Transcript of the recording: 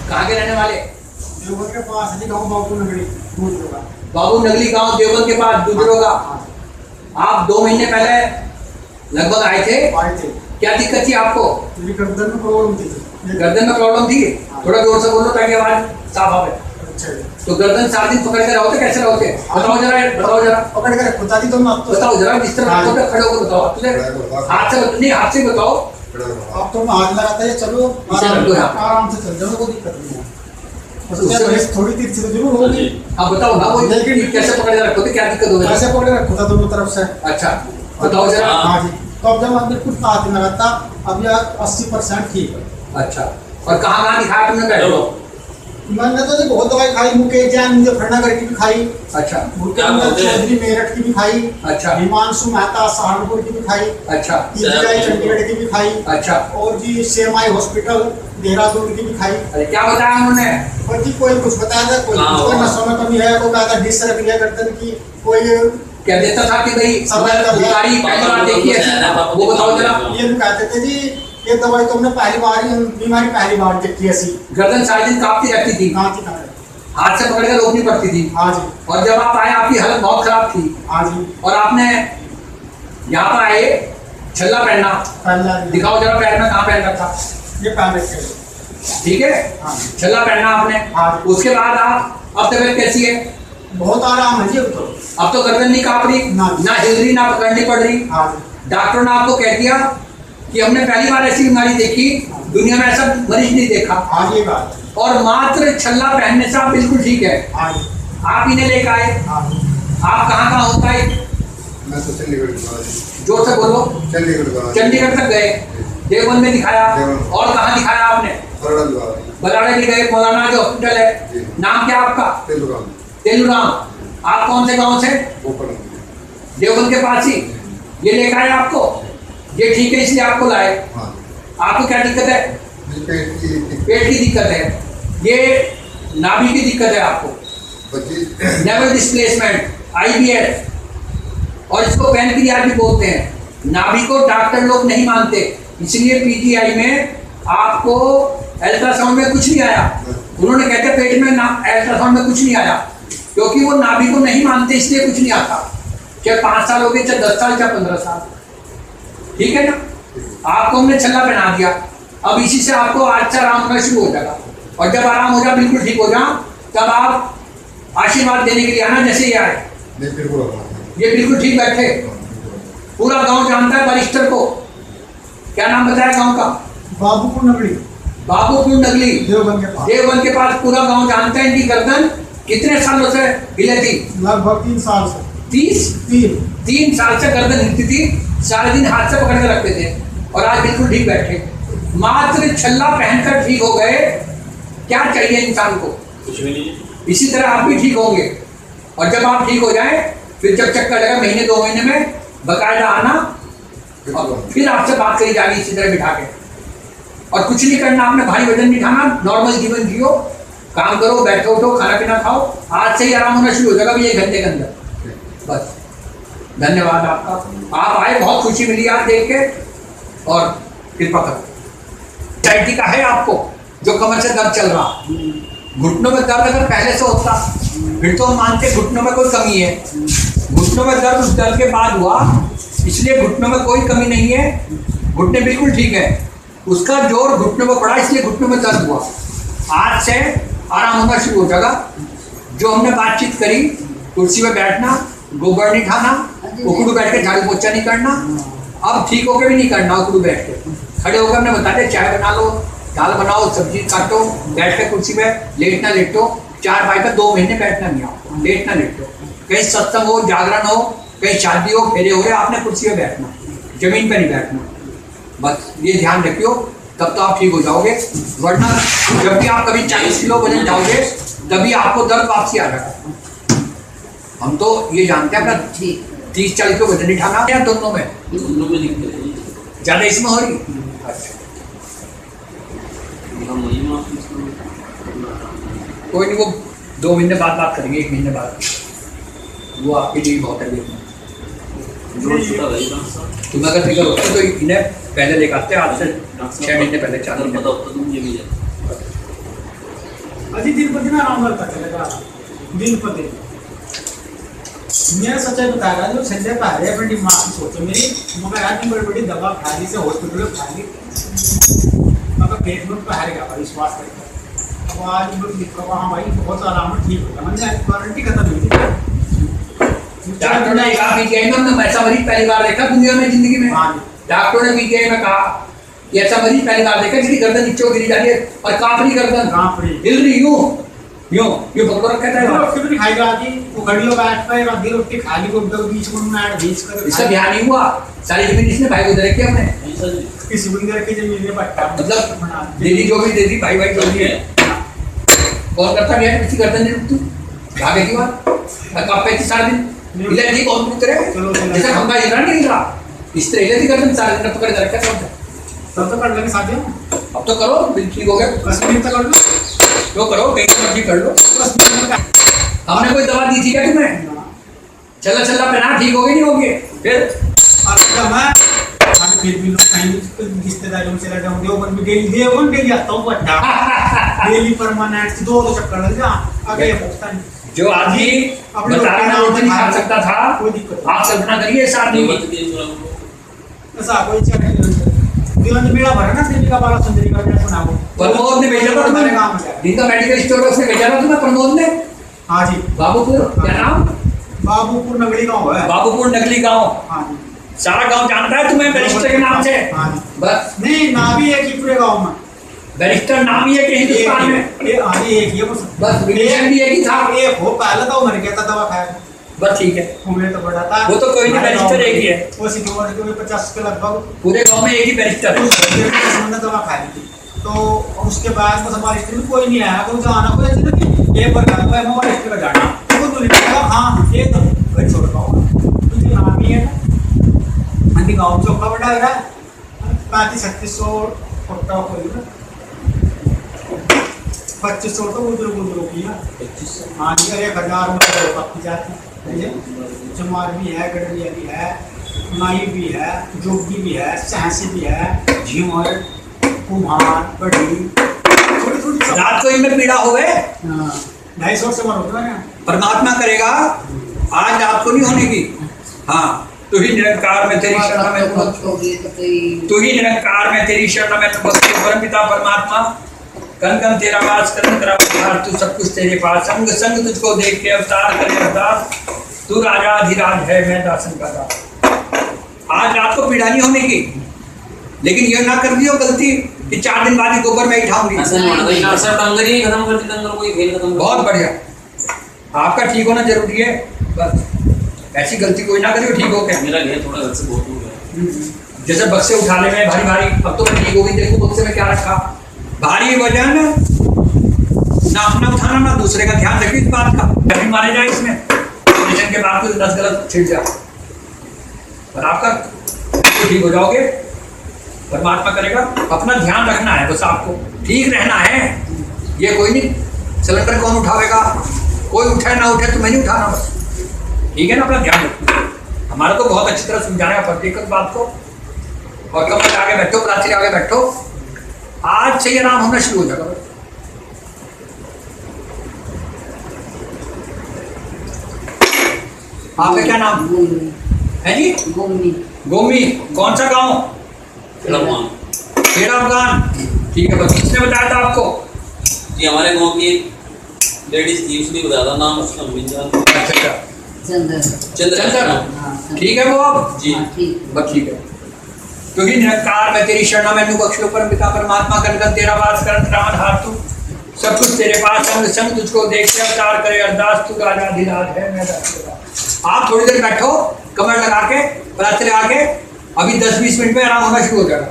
कहाँ के रहने वाले? देवबंद के पास है गाँव बाबू नगरी दूधरोगा। बाबू नगली गांव देवबंद के पास दूधरोगा। आप 2 महीने पहले लगभग आए थे। क्या दिक्कत थी आपको? मेरी गर्दन में प्रॉब्लम थी। गर्दन में प्रॉब्लम थी? थोड़ा जोर से बोलो ताकि आवाज साफ आवे। अच्छा। तो गर्दन 4 दिन पकड़ के रहोगे, कैसे रहोगे? बताओ जरा पकड़ के रखो ताकि तुम आप बताओ जरा, जिस तरह हाथों पे खड़े होकर बताओ। हाथ से नहीं, हाथ से बताओ। आप तो हाथ लगाता है, चलो आराम से चल जाओ, कोई दिक्कत नहीं है। थोड़ी तिरछी तो जरूर होगी। हाँ बताओ ना, वो कैसे पकड़ के रखो थे, क्या दिक्कत हो गई? कैसे पकड़ के रखो था दोनों तरफ से। अच्छा बताओ जरा। हाँ जी। तो अब जब आप बिल्कुल हाथ नहीं लगाता, अब यह 80% ठीक है। अच्छा, और कहाँ दिखाया तुमने? बैठो। मैंने तो जी बहुत दवाई खाई, मुकेश जैन मुजफ्फरनगर की भी खाई। अच्छा। चौधरी मेरठ की भी खाई। अच्छा। हिमांशु मेहता सहारनपुर की भी खाई। अच्छा। चंडीगढ़ की भी खाई। अच्छा। और जी CMI हॉस्पिटल देहरादून की भी खाई। अरे क्या बताया उन्होंने? और जी कोई कुछ बताया था, कोई नसों में कमी है, कोई कहता डिसरेगुलर गर्दन की, कोई क्या देता था कि भाई बीमारी पहली बार देखी है, वो बताओ जरा। ये कहते थे जी ये दवाई तुमने पहली बार, बीमारी पहली बार देखी ऐसी। गर्दन 4 दिन कांपती रहती थी, हाथ से पकड़ कर रोकनी पड़ती थी। हाँ जी। और जब आप आए आपकी हालत बहुत खराब थी। हाँ जी। और आपने यहाँ पर आए छल्ला पहनना, दिखाओ जरा पैर में कहाँ पहन रखा? ये पहन रखे। ठीक है। हाँ। छल्ला पहनना आपने। हाँ। उसके बाद आप, अब तबीयत कैसी है? बहुत आराम है जी अब तो गर्दन नहीं कांप रही, ना हिल रही, ना पकड़नी पड़ रही। हाँ। डॉक्टर ने आपको कह दिया कि हमने पहली बार ऐसी बीमारी देखी, दुनिया में ऐसा मरीज नहीं देखा। हाँ ये बात। और मात्र छल्ला पहनने से आप बिल्कुल ठीक है। हाँ। आप इन्हें लेकर आए। हाँ। आप कहाँ होता है? मैं तो चंडीगढ़। जोर से बोलो। चंडीगढ़ तक गए, देवबंद में दिखाया। और कहाँ दिखाया आपने? बराड़ा भी गए, मौलाना जो हॉस्पिटल है। नाम क्या आपका? तेलुराम। आप कौन से गांव से? देवबंद के पास ही। ये लेकर आए आपको, ये ठीक है इसलिए आपको लाए। आपको क्या दिक्कत है? पेट की दिक्कत है, ये नाभि की दिक्कत है आपको, नेवल डिस्प्लेसमेंट, IBS, और इसको पैनक्रियाज भी बोलते हैं। नाभि को डॉक्टर लोग नहीं मानते, इसलिए PGI में आपको अल्ट्रासाउंड में कुछ नहीं आया। उन्होंने कहते पेट में अल्ट्रासाउंड में कुछ नहीं आया, क्योंकि वो नाभि को नहीं मानते, इसलिए कुछ नहीं आता। चाहे 5 साल हो गए, चाहे 10 साल, चाहे 15 साल, ठीक है ना? आपको हमने छल्ला पहना दिया, अब इसी से आपको आज से आराम होना शुरू हो जाएगा। और जब आराम हो जाए, बिल्कुल ठीक हो जाए, तब आप आशीर्वाद देने के लिए आना, जैसे ये आए। ये बिल्कुल ठीक बैठे। पूरा गांव जानता है बैरिस्टर को। क्या नाम बताया गांव का? बाबूपुर नगरी। बाबूपुर नगरी, देवबंद के पास। पूरा गांव जानता है। इनकी गर्दन कितने सालों से हिले थी? लगभग 3 साल से। 3 साल से गर्दन हिलती थी, सारे दिन हाथ से पकड़ के रखते थे, और आज बिल्कुल ठीक बैठे। मात्र छल्ला पहनकर ठीक हो गए। क्या चाहिए इंसान को? कुछ भी नहीं। इसी तरह आप भी ठीक होंगे। और जब आप ठीक हो जाए, फिर जब चक्कर लगा, महीने 2 महीने में बकायदा आना, और फिर आपसे बात करी जाएगी इसी तरह बिठा के। और कुछ नहीं करना, आपने भारी वजन नहीं उठाना, नॉर्मल जीवन जियो, काम करो, बैठो उठो, खाना पीना खाओ, आज से ही आराम होना शुरू हो जाएगा 1 घंटे के अंदर। बस, धन्यवाद आपका। आप आए, बहुत खुशी मिली आज देख के, और कृपा करो। डायबिटीज का है आपको, जो कमर से दर्द चल रहा, घुटनों में दर्द अगर पहले से होता, फिर तो हम मानते घुटनों में कोई कमी है। घुटनों में दर्द उस दर्द के बाद हुआ, इसलिए घुटनों में कोई कमी नहीं है, घुटने बिल्कुल ठीक है। उसका जोर घुटनों में पड़ा, इसलिए घुटनों में दर्द हुआ। आज से आराम होना शुरू हो जाएगा। जो हमने बातचीत करी, कुर्सी में बैठना, गोबर नहीं खाना, उकड़ू बैठ के झाड़ू पोछा नहीं करना, अब ठीक होकर भी नहीं करना उकड़ू बैठ के। खड़े होकर हमने बता दिया, चाय बना लो, दाल बनाओ, सब्जी काटो, बैठ के कुर्सी में लेटना लेटो। 4 बाई का 2 महीने बैठना नहीं, आपको लेटना लेटो। कहीं सत्संग हो, जागरण हो, कहीं शादी हो, फेरे हो रहे, आपने कुर्सी में बैठना, जमीन पे नहीं बैठना। बस ये ध्यान रखियो, तब तो आप ठीक हो जाओगे। वरना जब भी आप कभी 40 किलो वजन जाओगे, तभी आपको दर्द वापसी आ जाएगा। हम तो ये जानते हैं अपना 30-40 किलो वजन उठाना है, दोनों में दिक्कत है, ज्यादा इसमें हो रही। कोई नहीं, वो 2 महीने बाद बात करेंगे, 1 महीने बाद, वो आपके लिए बहुत है। तुम अगर फिक्र होता तो इन्हें पहले लेकर आते, आज से 6 महीने पहले, 4 महीने। अजी दिन पर दिन आराम लगता चलेगा, दिन पर दिन मैं सच्चाई बता रहा हूँ। संजय पहले अपनी दिमाग की सोचे मेरी, मगर आज मैं बड़ी बड़ी दवा खा ली से हॉस्पिटल में खा ली, मगर पेट में बाहर गया विश्वास करके। अब आज मैं लिखा वहाँ भाई बहुत आराम है, ठीक हो गया, मैंने वारंटी खत्म हुई थी। डॉक्टर ने कहा पीजीआई में मैं ऐसा मरीज पहली बार देखा दुनिया में जिंदगी में। डॉक्टर ने पीजीआई में कहा कि ऐसा मरीज पहली बार देखा जिसकी गर्दन नीचे गिरी जा रही है और कांप रही गर्दन, कांप रही, हिल रही यूं यूं यूं पकड़ रखा है। रोटी भी खाएगा आदि, वो घड़ियों बैठ पे आधी रोटी खा ली, वो बीच में ऐड बीच कर इसका ध्यान नहीं हुआ। सारी जमीन इसने भाई को दे रखी हमने, किसी बंदे की जमीन में बट्टा मतलब दीदी जो भी दे दी भाई भाई जो भी है कौन करता गया किसी गर्दन नहीं रुकती भागे की बात कांप पे सारा दिन इले नहीं कौन रुक रहे जैसे हम भाई इधर नहीं रहा इस तरह इले गर्दन सारा दिन पकड़ के रखा सब तब तो कर लेंगे साथियों। अब तो करो बिल्कुल हो गया, 10 मिनट तक कर लो तो करो कहीं मर्जी कर लो। 10 मिनट का हमने कोई दवा दी थी क्या तुम्हें? चला चला पे ना ठीक हो गए नहीं होगे फिर अच्छा मैं आज फिर भी लोग कहीं रिश्तेदारों से लगा हूं देवबंद में डेली आता हूं बट्टा डेली परमानेंट 2 चक्कर लग जा आगे पहुंचता नहीं। जो आदमी अपने बता रहा रोटी नहीं खा सकता था कोई दिक्कत आप कल्पना करिए इस आदमी की ऐसा कोई चक्कर दिवाली मेरा भरा ना देवी का बाला सुंदरी का मैं सुनाऊं। प्रमोद ने भेजा था तुम्हारे गांव में जिनका मेडिकल स्टोर है उसने भेजा था तुम्हें प्रमोद ने। हां जी बाबूपुर क्या नाम? बाबूपुर नगरी गांव है। बाबूपुर नगली गांव। हां जी सारा गांव जानता है तुम्हें बैरिस्टर के नाम से? हां जी बस नहीं ना भी एक ही पूरे गांव में बैरिस्टर नाम ही है कि हिंदुस्तान में ये आगे एक ही है बस रिलेशन भी एक ही था। एक हो पहले तो मर गया था दवा खाया बस ठीक है उम्र तो बड़ा था वो तो कोई नहीं बैरिस्टर एक ही है वो सितंबर के 50 के लगभग पूरे गांव में एक ही बैरिस्टर है। उसने दवा खाई थी तो उसके बाद बस हमारे स्टेट में कोई नहीं आया तो जाना कोई ऐसे ना कि एक बार गया मैं हमारे स्टेट का जाना तो तो लिखा हां ये तो घर छोड़ पाऊंगा तो ये नाम ही है ना अंडी गांव चौका बड़ा है 3500 फोटो कोई ना 2500 तो उधर किया 2500 हां जी 1000 में तो पक्की जाती है। चमार भी है, गडरिया भी है, नाई भी है, जोगी भी है, सहसी भी है, झीमर, कुम्हार, बड़ी, थोड़ी थोड़ी रात को इनमें पीड़ा हो गए 250 से मर होता है। परमात्मा करेगा आज आपको नहीं होने की। हाँ तू ही निरंकार में तेरी शरण में तू ही निरंकार में तेरी शरण में परम पिता परमात्मा कन कन तेरा वास करन तेरा उद्धार तू सब कुछ तेरे पास संग संग तुझको देख के अवतार करे अवतार तू राजा अधिराज है मैं दासन का दास। आज रात को पीड़ा नहीं होने की लेकिन ये ना कर दियो गलती कि 4 दिन बाद ही गोबर में ही ठाऊंगी। बहुत बढ़िया आपका ठीक होना जरूरी है बस ऐसी गलती कोई ना करे ठीक हो क्या। मेरा घर थोड़ा घर से बहुत दूर है जैसे बक्से उठाने में भारी भारी अब तो मैं ठीक हो गई देखो बक्से में क्या रखा भारी वजन ना अपना उठाना ना दूसरे का ध्यान रखिए इस बात का कभी मारे जाए इसमें ऑपरेशन के बाद तो 10 गलत छिड़ जाए पर आपका तो ठीक हो जाओगे परमात्मा करेगा। अपना ध्यान रखना है बस आपको ठीक रहना है। ये कोई नहीं सिलेंडर कौन उठावेगा कोई उठे ना उठे तो मैं नहीं उठाना बस ठीक है ना। अपना ध्यान रखना हमारा तो बहुत अच्छी तरह समझाने का प्रत्येक बात को और कमर आगे बैठो प्राची आगे बैठो आज से आराम होना शुरू हो जाएगा। आपका क्या नाम है जी? गोमी कौन सा गांव? खेड़ा अफगान ठीक है। बस किसने बताया था आपको? जी हमारे गांव की लेडीज थी उसने बताया था नाम उसका अम्मी जान। अच्छा चंद्र ठीक है वो अब जी बस ठीक है। क्योंकि निरंकार मैं तेरी शरण में बख्श परम पिता परमात्मा कन कन तेरा वास करन राम धार तू सब कुछ तेरे पास संग संग तुझको देख के अवतार करे अरदास तू राजा अधिराज है मैं दास। आप थोड़ी देर बैठो कमर लगा के प्रार्थना लगा के अभी 10-20 मिनट में आराम होना शुरू हो जाएगा।